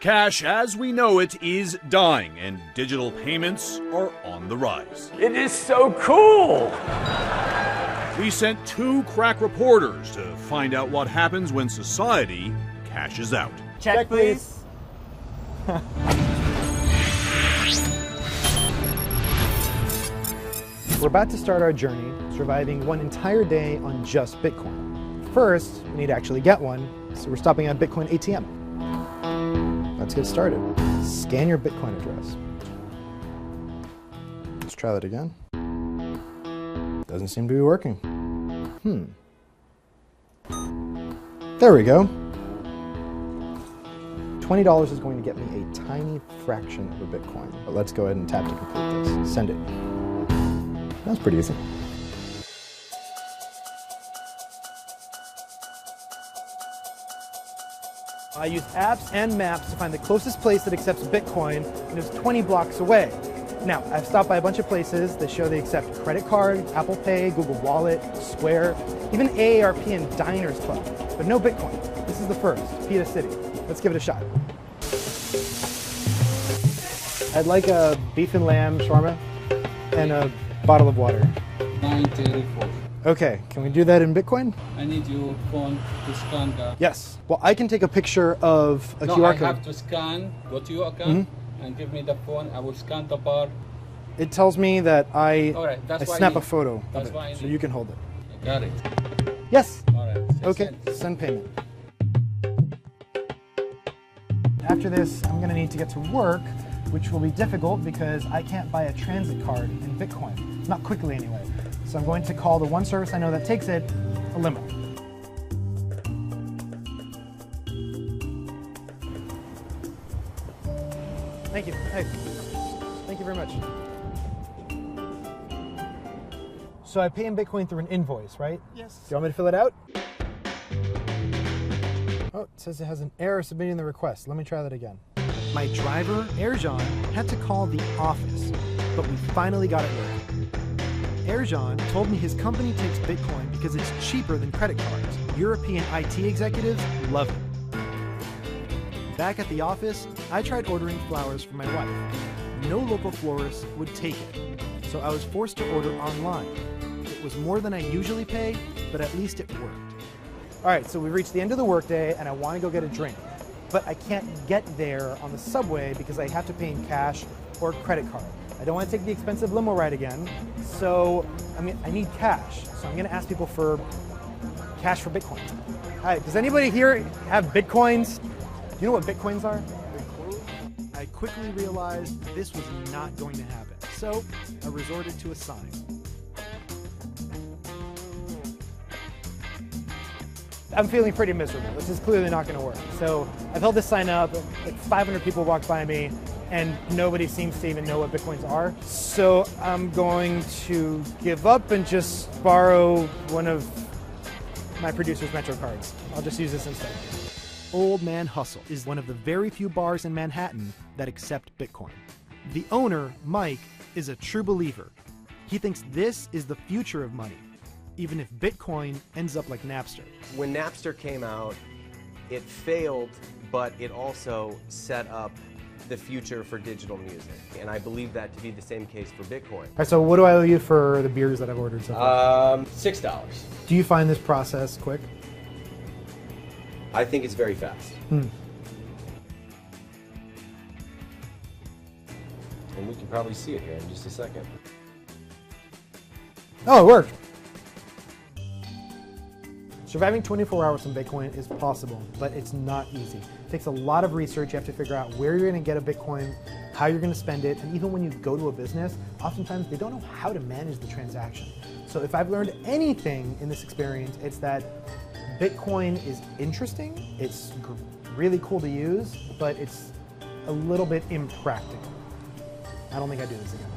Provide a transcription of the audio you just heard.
Cash as we know it is dying, and digital payments are on the rise. It is so cool! We sent 2 crack reporters to find out what happens when society cashes out. Check, please. We're about to start our journey, surviving one entire day on just Bitcoin. First, we need to actually get one, so we're stopping at Bitcoin ATM. Let's get started. Scan your Bitcoin address. Let's try that again. Doesn't seem to be working. There we go. $20 is going to get me a tiny fraction of a Bitcoin. But let's go ahead and tap to complete this. Send it. That's pretty easy. I use apps and maps to find the closest place that accepts Bitcoin, and it's 20 blocks away. Now, I've stopped by a bunch of places that show they accept credit card, Apple Pay, Google Wallet, Square, even AARP and Diners Club, but no Bitcoin. This is the first, Pita City. Let's give it a shot. I'd like a beef and lamb shawarma and a bottle of water. 934. Okay, can we do that in Bitcoin? I need your phone to scan that. Yes. Well, I can take a picture of a QR code. I have to scan, go to your account, and give me the phone. I will scan the bar. It tells me that I that's why snap a photo That's of why it, so you can hold it. I got it. Yes. All right. Okay, send payment. After this, I'm going to need to get to work, which will be difficult because I can't buy a transit card in Bitcoin. Not quickly, anyway. So I'm going to call the one service I know that takes it, a limo. Thank you. Hey, thank you very much. So I pay in Bitcoin through an invoice, right? Yes. Do you want me to fill it out? Oh, it says it has an error submitting the request. Let me try that again. My driver, Erjan, had to call the office, but we finally got it working. Erjan told me his company takes Bitcoin because it's cheaper than credit cards. European IT executives love it. Back at the office, I tried ordering flowers for my wife. No local florist would take it, so I was forced to order online. It was more than I usually pay, but at least it worked. All right, so we've reached the end of the workday and I want to go get a drink, but I can't get there on the subway because I have to pay in cash or credit card. I don't want to take the expensive limo ride again, so I need cash. So I'm going to ask people for cash for Bitcoin. Hi, does anybody here have Bitcoins? Do you know what Bitcoins are? I quickly realized this was not going to happen, so I resorted to a sign. I'm feeling pretty miserable. This is clearly not going to work. So I've held this sign up, like 500 people walked by me, and nobody seems to even know what Bitcoins are. So I'm going to give up and just borrow one of my producer's Metro cards. I'll just use this instead. Old Man Hustle is one of the very few bars in Manhattan that accept Bitcoin. The owner, Mike, is a true believer. He thinks this is the future of money, even if Bitcoin ends up like Napster. When Napster came out, it failed, but it also set up the future for digital music. And I believe that to be the same case for Bitcoin. All right, so what do I owe you for the beers that I've ordered so far? $6. Do you find this process quick? I think it's very fast. And we can probably see it here in just a second. Oh, it worked. Surviving 24 hours on Bitcoin is possible, but it's not easy. It takes a lot of research. You have to figure out where you're going to get a Bitcoin, how you're going to spend it, and even when you go to a business, oftentimes they don't know how to manage the transaction. So if I've learned anything in this experience, it's that Bitcoin is interesting, it's really cool to use, but it's a little bit impractical. I don't think I'd do this again.